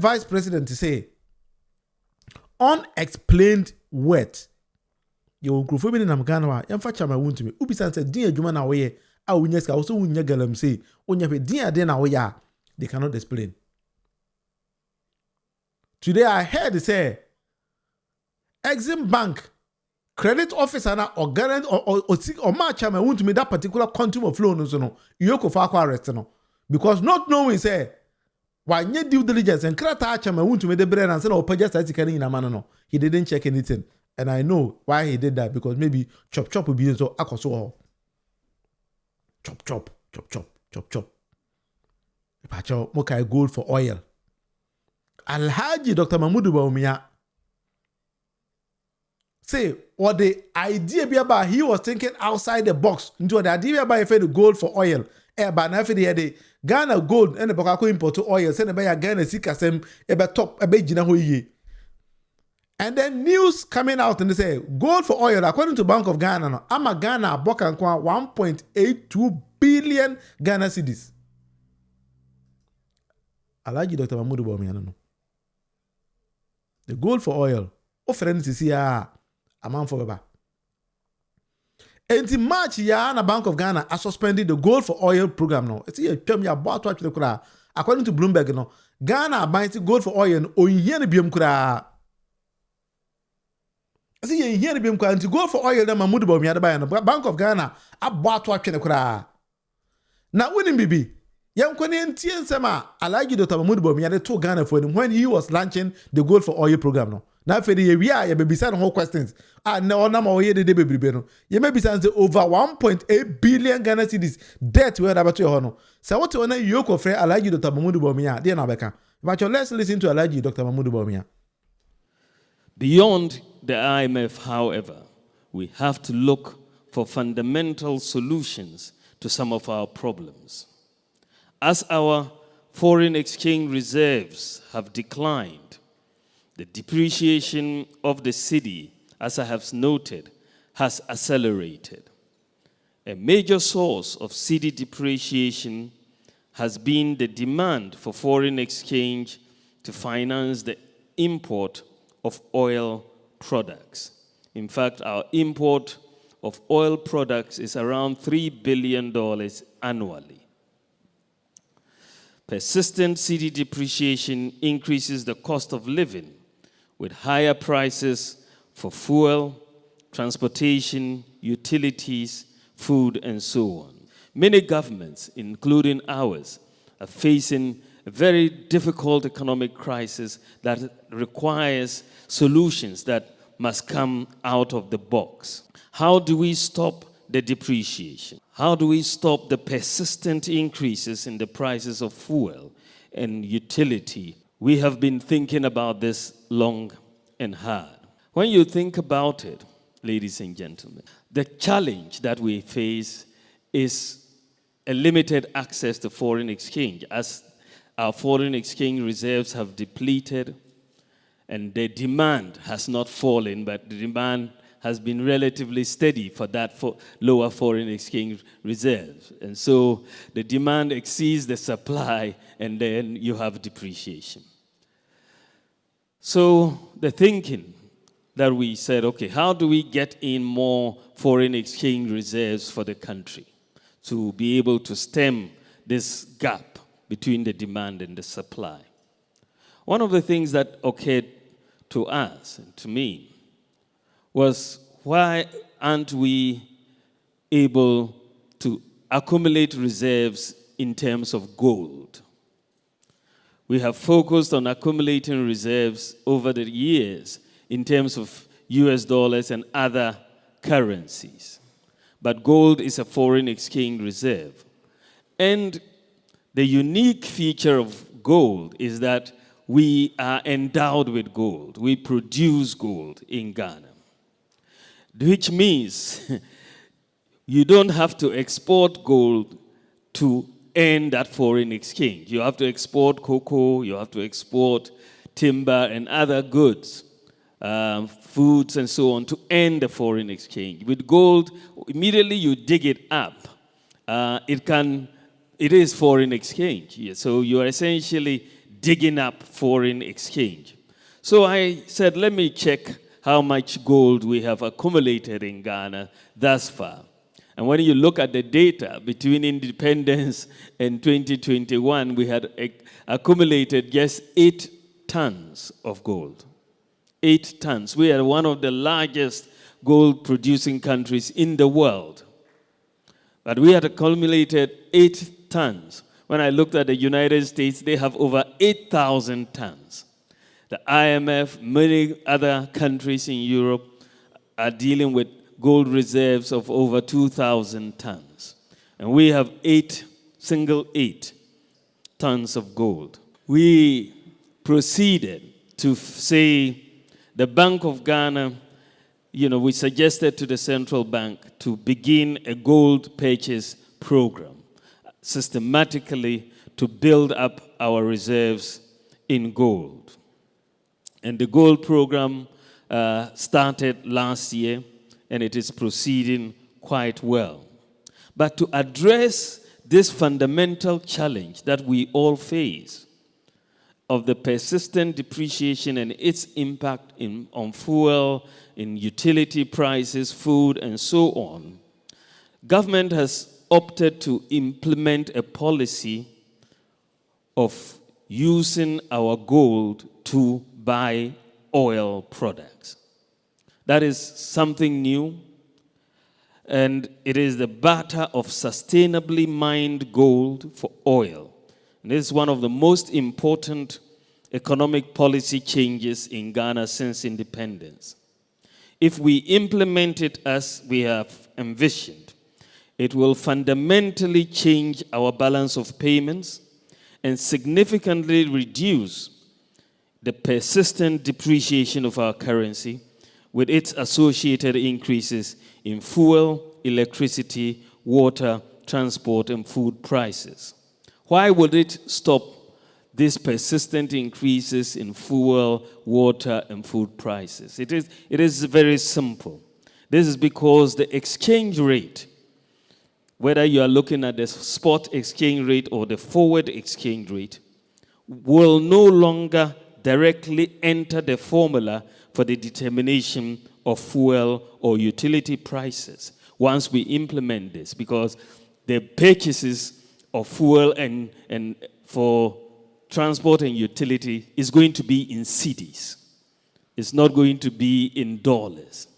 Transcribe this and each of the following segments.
vice president to say unexplained wealth. You will in Amgana, Yamfa Chama wound to me. Ubisan said, dear Juma away, I will yes, also win Yagalam say, when you have dear then away, they cannot explain. Today I heard they say, Exim Bank, credit officer or guarant or match I want to me that particular quantum of loan, no, Eoco for arrest, no, because not knowing say, why nye due diligence and krata chama want to me the brain and said, oh, just as he can in a man, no, he didn't check anything. And I know why he did that, because maybe chop will be so akoso. Chop. Pacho mokai gold for oil. Alhaji Dr. Mahmoud Bawumia say what the idea be about, he was thinking outside the box. Into the idea about the gold for oil. But now for the Ghana gold and the Bokako import to oil, send by Ghana sikasem eba top ebe jina hoye. And then news coming out and they say gold for oil, according to Bank of Ghana, no, ama Ghana boka nkwa 1.82 billion Ghana cedis. Alhaji Dr. Mahmoud Bawumia no. The gold for oil, offering to see a man for baba. In March, na Bank of Ghana has suspended the gold for oil program now. It's here about according to Bloomberg, no, Ghana buying gold for oil o yen biom kura. See yen biom kura anti gold for oil na Mahmoud Bawumia buy no Bank of Ghana about kura. Na wouldn't be. Young Korean Tiensema, Alhaji Dr. Mahmoud Bawumia to Ghana for him when he was launching the Gold for Oil program. No, now for the year, you may be saying whole questions. No, no, here the baby no. You may be saying over 1.8 billion Ghana cedis debt where about your honor. So what to honor Eoco for Alhaji Dr. Mahmoud Bawumia? Dear Nabeka, but let's listen to Alhaji Dr. Mahmoud Bawumia. Beyond the IMF, however, we have to look for fundamental solutions to some of our problems. As our foreign exchange reserves have declined, the depreciation of the cedi, as I have noted, has accelerated. A major source of cedi depreciation has been the demand for foreign exchange to finance the import of oil products. In fact, our import of oil products is around $3 billion annually. Persistent cedi depreciation increases the cost of living with higher prices for fuel, transportation, utilities, food, and so on. Many governments, including ours, are facing a very difficult economic crisis that requires solutions that must come out of the box. How do we stop the depreciation? How do we stop the persistent increases in the prices of fuel and utility? We have been thinking about this long and hard. When you think about it, ladies and gentlemen, the challenge that we face is a limited access to foreign exchange, as our foreign exchange reserves have depleted and the demand has not fallen, but the demand has been relatively steady for that lower foreign exchange reserves. And so the demand exceeds the supply, and then you have depreciation. So the thinking that we said, okay, how do we get in more foreign exchange reserves for the country to be able to stem this gap between the demand and the supply? One of the things that occurred to us and to me was, why aren't we able to accumulate reserves in terms of gold? We have focused on accumulating reserves over the years in terms of US dollars and other currencies. But gold is a foreign exchange reserve. And the unique feature of gold is that we are endowed with gold. We produce gold in Ghana, which means you don't have to export gold to earn that foreign exchange. You have to export cocoa, you have to export timber and other goods, foods and so on, to earn the foreign exchange. With gold, immediately you dig it up, it is foreign exchange. So you are essentially digging up foreign exchange. So I said, let me check how much gold we have accumulated in Ghana thus far. And when you look at the data between independence and 2021, we had accumulated just 8 tons of gold. 8 tons. We are one of the largest gold-producing countries in the world. But we had accumulated 8 tons. When I looked at the United States, they have over 8,000 tons. The IMF, many other countries in Europe are dealing with gold reserves of over 2,000 tons. And we have 8 tons of gold. We proceeded to say the Bank of Ghana, we suggested to the central bank to begin a gold purchase program systematically to build up our reserves in gold. And the gold program started last year, and it is proceeding quite well. But to address this fundamental challenge that we all face of the persistent depreciation and its impact on fuel, in utility prices, food, and so on, government has opted to implement a policy of using our gold to buy oil products. That is something new, and it is the barter of sustainably mined gold for oil. And this is one of the most important economic policy changes in Ghana since independence. If we implement it as we have envisioned, it will fundamentally change our balance of payments and significantly reduce the persistent depreciation of our currency with its associated increases in fuel, electricity, water, transport, and food prices. Why would it stop these persistent increases in fuel, water, and food prices? It is very simple. This is because the exchange rate, whether you are looking at the spot exchange rate or the forward exchange rate, will no longer directly enter the formula for the determination of fuel or utility prices once we implement this, because the purchases of fuel and for transport and utility is going to be in cedis. It's not going to be in dollars.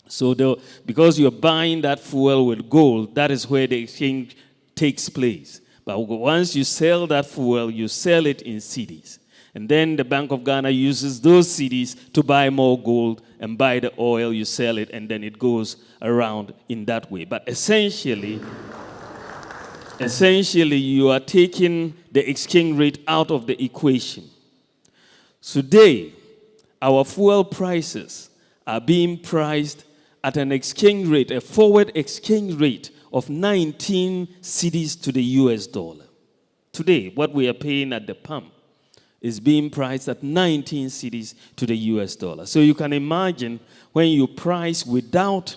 So because you're buying that fuel with gold, that is where the exchange takes place. But once you sell that fuel, you sell it in cedis. And then the Bank of Ghana uses those cedis to buy more gold and buy the oil, you sell it, and then it goes around in that way. But essentially, you are taking the exchange rate out of the equation. Today, our fuel prices are being priced at an exchange rate, a forward exchange rate of 19 cedis to the US dollar. Today, what we are paying at the pump is being priced at 19 cedis to the US dollar. So you can imagine when you price without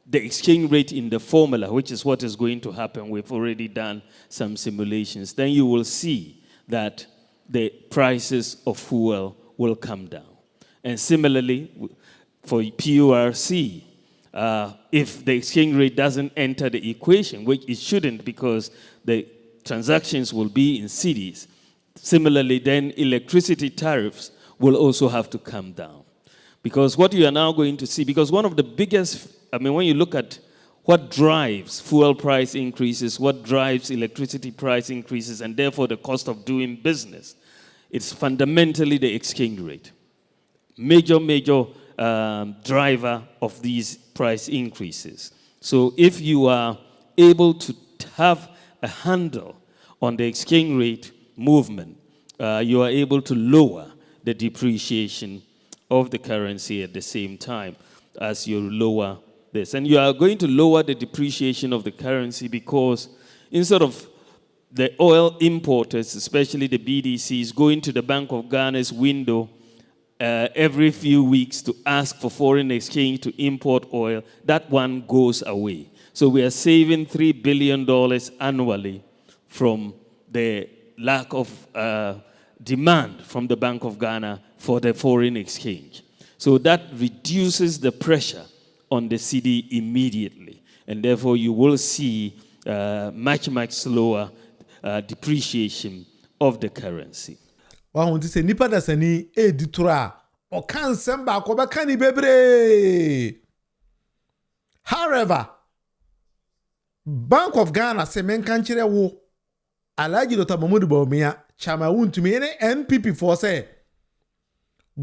the exchange rate in the formula, which is what is going to happen. We've already done some simulations. Then you will see that the prices of fuel will come down. And similarly, for PURC, if the exchange rate doesn't enter the equation, which it shouldn't because the transactions will be in cedis, similarly, then electricity tariffs will also have to come down. Because what you are now going to see, because one of the biggest, when you look at what drives fuel price increases, what drives electricity price increases, and therefore the cost of doing business, it's fundamentally the exchange rate. Major driver of these price increases. So if you are able to have a handle on the exchange rate movement, you are able to lower the depreciation of the currency at the same time as you lower this. And you are going to lower the depreciation of the currency because instead of the oil importers, especially the BDCs, going to the Bank of Ghana's window every few weeks to ask for foreign exchange to import oil, that one goes away. So we are saving $3 billion annually from the lack of demand from the Bank of Ghana for the foreign exchange. So that reduces the pressure on the cedi immediately. And therefore, you will see much, much slower depreciation of the currency. Well, when you say nipa da sani editora o kan semba ko ba kan bebre. However, Bank of Ghana se men kan kire wo Alhaji Dr. Mahmoud Bawumia chama wuntumi ene NPP for say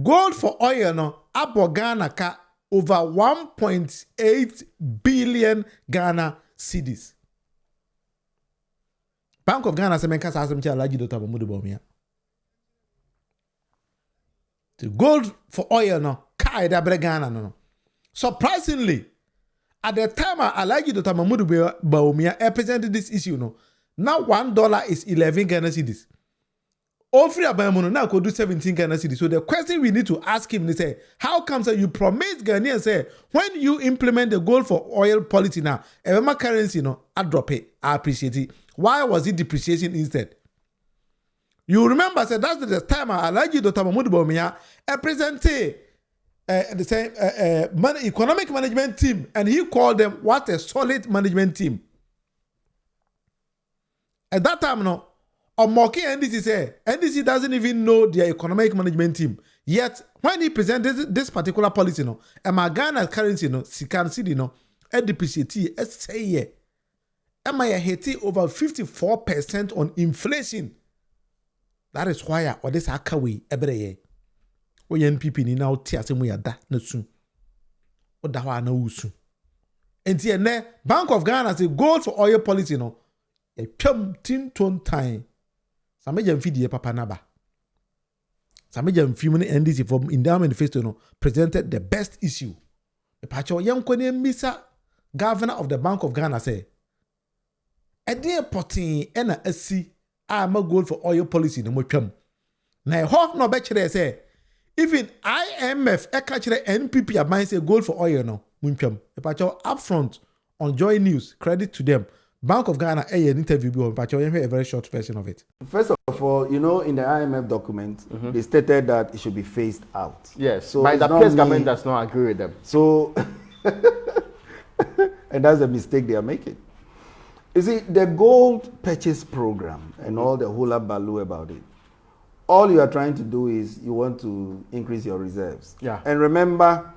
gold for oil no abo Ghana ka over 1.8 billion Ghana cedis. Bank of Ghana se men kan sa asem cha Alhaji Dr. Mahmoud Bawumia. The gold for oil no ka ida bre Ghana no. Surprisingly, at the time Alhaji Dr. Mahmoud Bawumia represented this issue no. Now $1 is 11 Ghana cedis. All free abayamono now could do 17 Ghana cedis. So the question we need to ask him is say, how comes that you promise Ghanaians say when you implement the gold for oil policy now, every currency no, I drop it, I appreciate it. Why was it depreciation instead? You remember, say that's the time Alhaji Dr. Mahmoud Bawumia represented the same economic management team, and he called them what a solid management team. At that time, no, Omoki NDC say NDC doesn't even know their economic management team. Yet, when he presented this particular policy, no, and my Ghana currency, no, Sikan Cedi, no, and depreciate, say, yeah, and my hit over 54% on inflation. That is why or this akawe every year. O NPP ni now tia semu ya da na su. O da wa na usu. Enti ene Bank of Ghana say gold for oil policy no. E twam tin ton time. Sameja mfidi papa naba. Sameja mfimu ni NDC from Endowment Manifesto no presented the best issue. E pacho yankone misa governor of the Bank of Ghana say ede potin ena asi ama gold for oil policy no twam. Na ho no be kire say even IMF e ka kire NPP aban say gold for oil no muntwam. E pacho upfront on Joy News, credit to them. Bank of Ghana an interview but you hear a very short version of it. First of all, you know, in the IMF document, they stated that it should be phased out. Yes, so but the PS government does not agree with them. So, and that's the mistake they are making. You see, the gold purchase program and all the hula baloo about it, all you are trying to do is you want to increase your reserves. Yeah. And remember,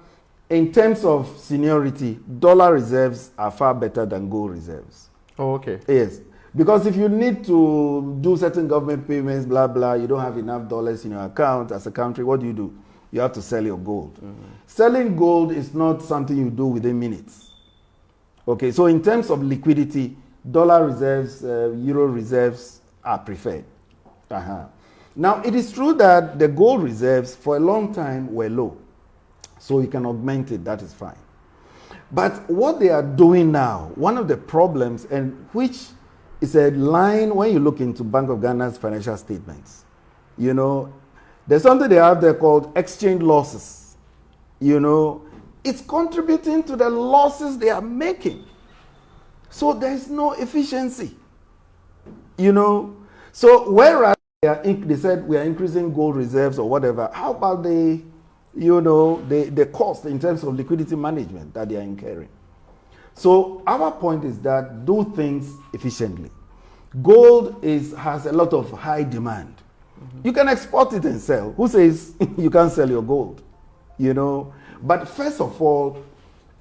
in terms of seniority, dollar reserves are far better than gold reserves. Oh, okay. Yes. Because if you need to do certain government payments, blah, blah, you don't have enough dollars in your account as a country, what do? You have to sell your gold. Mm-hmm. Selling gold is not something you do within minutes. Okay, so in terms of liquidity, dollar reserves, euro reserves are preferred. Now, it is true that the gold reserves for a long time were low. So you can augment it, that is fine. But what they are doing now, one of the problems, and which is a line when you look into Bank of Ghana's financial statements, you know, there's something they have there called exchange losses. You know, it's contributing to the losses they are making. So there's no efficiency. You know, so whereas they said we are increasing gold reserves or whatever, how about the cost in terms of liquidity management that they are incurring? So our point is that do things efficiently. Gold has a lot of high demand. Mm-hmm. You can export it and sell. Who says you can't sell your gold? You know, but first of all,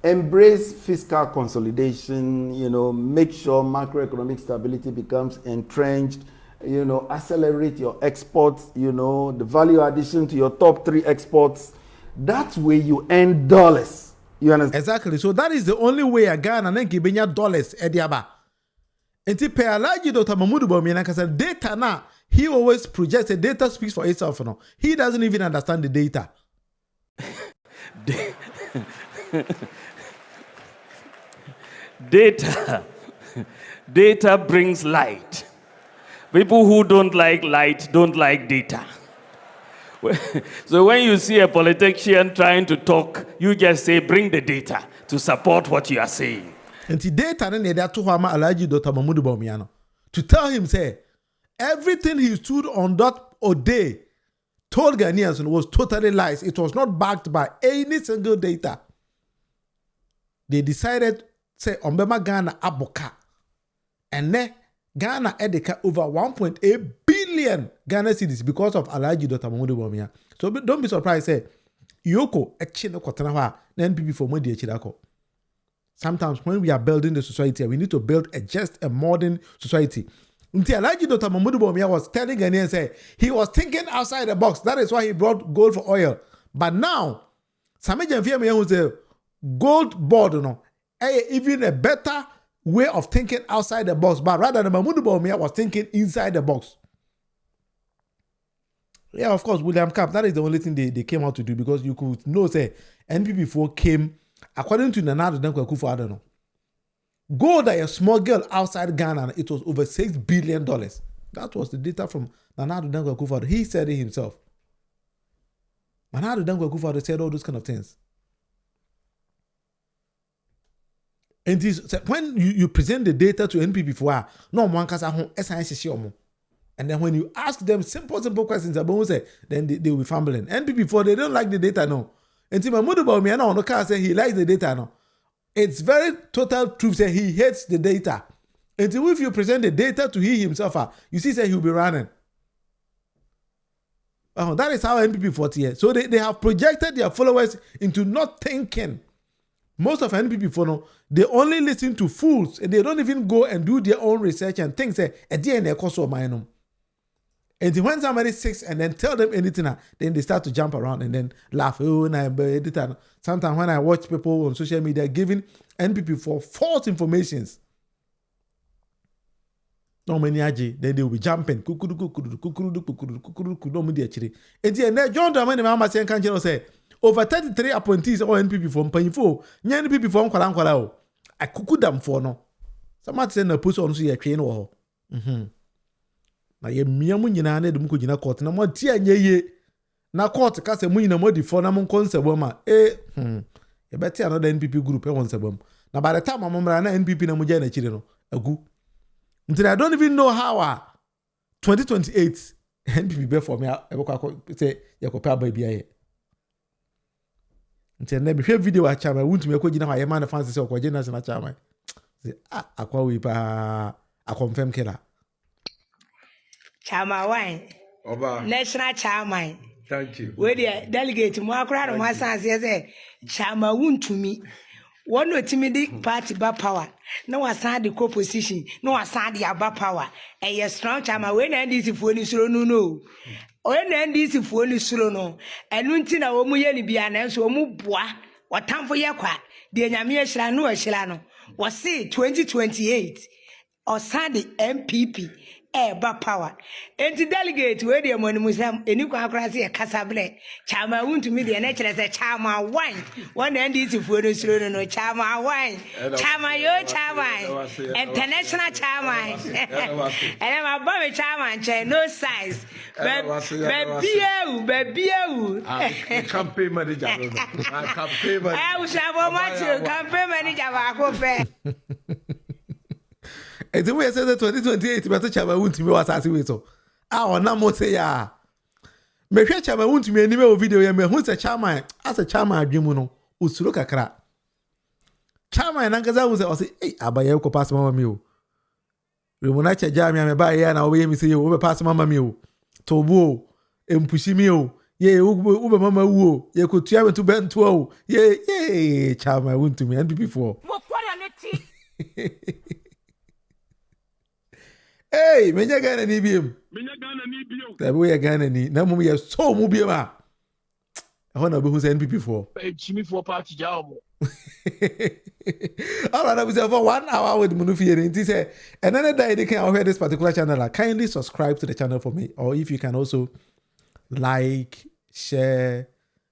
embrace fiscal consolidation, you know, make sure macroeconomic stability becomes entrenched, you know, accelerate your exports, you know, the value addition to your top 3 exports. That way you earn dollars. You understand? Exactly. So that is the only way a Ghana then giving dollars ediaba. And to pay Alhaji Dr. Mahmoud Bawumia because data now, he always projects the data speaks for itself. No? He doesn't even understand the data. Data brings light. People who don't like light don't like data. So when you see a politician trying to talk, you just say, bring the data to support what you are saying. And the data then they to Alhaji Dr. Mahmoud Bawumia to tell him say everything he stood on that O'Day told Ghanaians was totally lies. It was not backed by any single data. They decided, say, Ombema Ghana aboka. And then Ghana edeka over 1.8 billion Ghana cedis because of Alhaji Dr. Mahmoud Bawumia. So don't be surprised, say, Eoco echino kotana na NPP for modi echidako. Sometimes when we are building the society, we need to build just a modern society. Until Alhaji Dr. Mahmoud Bawumia was telling Ghanaians, say, he was thinking outside the box. That is why he brought gold for oil. But now, Sameja Mfiame who say gold board, even a better way of thinking outside the box. But rather than Mahmoud Bawumia was thinking inside the box. Yeah, of course, William Cap, that is the only thing they came out to do, because you could know, say, NPP4 came, according to Nana Addo Dankwa Akufo-Addo, gold at a small girl outside Ghana, it was over $6 billion. That was the data from Nana Addo Dankwa Akufo-Addo. He said it himself. Nana Addo Dankwa Akufo-Addo said all those kind of things. And this, when you present the data to NPP4, no one can say, and then when you ask them simple questions about say, then they will be fumbling. NPP4, they don't like the data, no. And see, Mahmoud Bawumia now on the car say he likes the data, no. It's very total truth, say he hates the data. And so if you present the data to he himself, you see, say he'll be running. That is how NPP4 here. So they have projected their followers into not thinking. Most of NPP4, no, they only listen to fools, and they don't even go and do their own research and think, say, at the end, they cost of mine. And when somebody sits and then tell them anything, then they start to jump around and then laugh. Oh, nah, sometimes when I watch people on social media giving NPP4 false informations, no many aji, then they will be jumping. And then John Dramani Mama saying, can't you say, over 33 appointees or NPP4 Panyfo, Nyan NPP4 Kwalankwalao. I could them for no. Somebody send a push on see a train or. Na ye miamu nyina na edum ko gina court na mo tie nye na court ka se mu nyina mo di for na mo konsebom ye beti another NPP group e wonsebom na by the time amomra na NPP na mo ja na chire no agu until I don't even know how 2028 NPP be for me e ko say ye ko pa ba bia ye until na be hwe video a chama wuntumi ko gina ha ye man fans say ko gina na chama say akwa we pa a confirm killer Chama wine. Oba. National chairman. Thank you. Where the delegate mo akra no masan say chama wuntumi. One no timid party ba power. No wasan the co-position. No wasan the aba power. And you strong chama when NDC for ni suro no. When NDC for ni suro no. And nti na wo mu ye ni bia na so mu boa. Watamfo ye kwa. De nyame ehira no ehira no. Was say 2028 or Sunday MPP. Eba power. Enti delegate we dey money musam eni kwa akra se kasable. Chama wuntumi de na kire se chama wine. One NDC fuo no suro no chama wine. Chama yo chama. International chama. And my bomb chama nche no size. Baby you. Campaign manager. Campaign manager. I was a campaign manager ba ko pe. And the way I said that 2028, but Chama won't be what I say so. Our number say ya. Me hwe Chama won't me anywhere video ya me hu se Chama as a Chama adwemu no usuro kakra. Chama na ngaza hu se eh abaye ko pass mama mi o. We mo na cha jam ya me ba ya na we mi se wo be pass mama mi o. Tobo empushi mi o. Ye ube mama wu o. Ye ko tua me to bento o. Ye Chama won't me NPP4. Mo kwara ne ti. Hey, menya Ghana ni biem. Menya Ghana ni bio. Tabi we Ghana ni. Na mum ye so mu biem a. Ho na be hu say NPP4. Chimi for party job. All right, we say for 1 hour with Munufie. And he say, another day they can hear this particular channel. Kindly subscribe to the channel for me. Or if you can also like, share,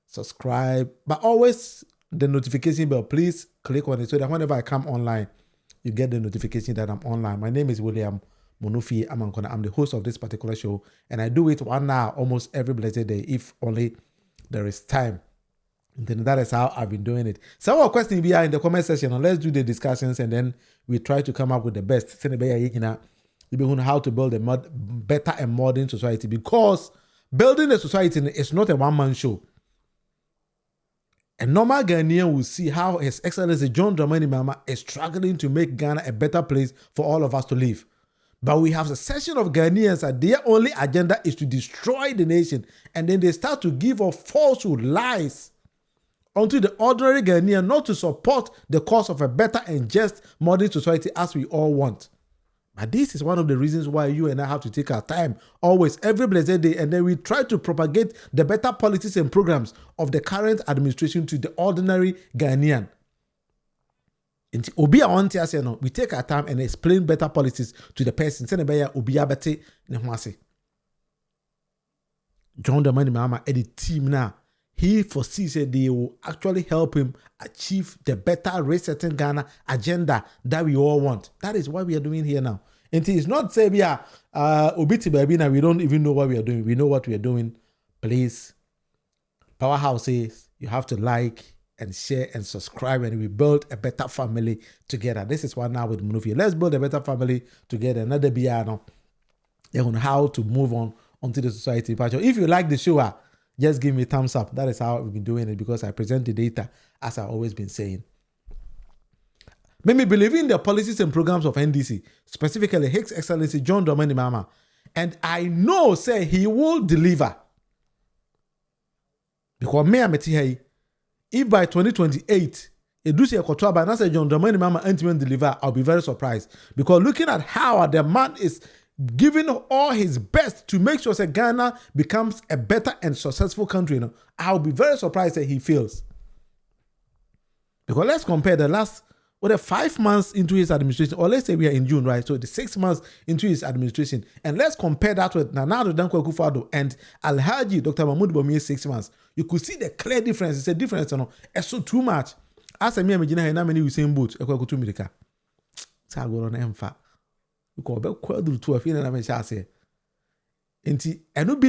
subscribe. But always the notification bell, please click on it so that whenever I come online, you get the notification that I'm online. My name is William Munufie. I'm the host of this particular show, and I do it 1 hour almost every blessed day, if only there is time. Then that is how I've been doing it. Some more questions be in the comment section, and let's do the discussions, and then we try to come up with the best. you be how to build a better and modern society, because building a society is not a one-man show. A normal Ghanaian will see how His Excellency John Dramani Mahama is struggling to make Ghana a better place for all of us to live. But we have a section of Ghanaians that their only agenda is to destroy the nation, and then they start to give off falsehood lies onto the ordinary Ghanaian, not to support the cause of a better and just modern society as we all want. But this is one of the reasons why you and I have to take our time, always, every blessed day, and then we try to propagate the better policies and programs of the current administration to the ordinary Ghanaian. We take our time and explain better policies to the person. John Dramani Mahama and the team now, he foresees that they will actually help him achieve the better resetting Ghana agenda that we all want. That is what we are doing here now. And it is not say we are obiti baby now. We don't even know what we are doing. We know what we are doing. Please, Powerhouse says you have to like and share and subscribe, and we build a better family together. This is what now with Munufie. Let's build a better family together. Another piano on how to move on onto the society. If you like the show, just give me a thumbs up. That is how we've been doing it, because I present the data as I've always been saying. Make me believe in the policies and programs of NDC, specifically His Excellency John Dramani Mahama. And I know, say, he will deliver. Because me, I'm here. If by 2028, Edusi Ekotoaba and I say John Dramani Mahama and deliver, I'll be very surprised. Because looking at how the man is giving all his best to make sure that Ghana becomes a better and successful country, I'll be very surprised that he fails. Because let's compare the last 5 months into his administration, or let's say we are in June, right? So the 6 months into his administration, and let's compare that with Nana Addo Dankwa Akufo-Addo and Alhaji Dr. Mahmoud Bawumia 6 months. You could see the clear difference. It's a difference, it's so too much. As I mean, how many we same boat? Ekwa kutu mirika. Sa go on emfa. You go be kwadu to afina na me sha say. Enti enu bi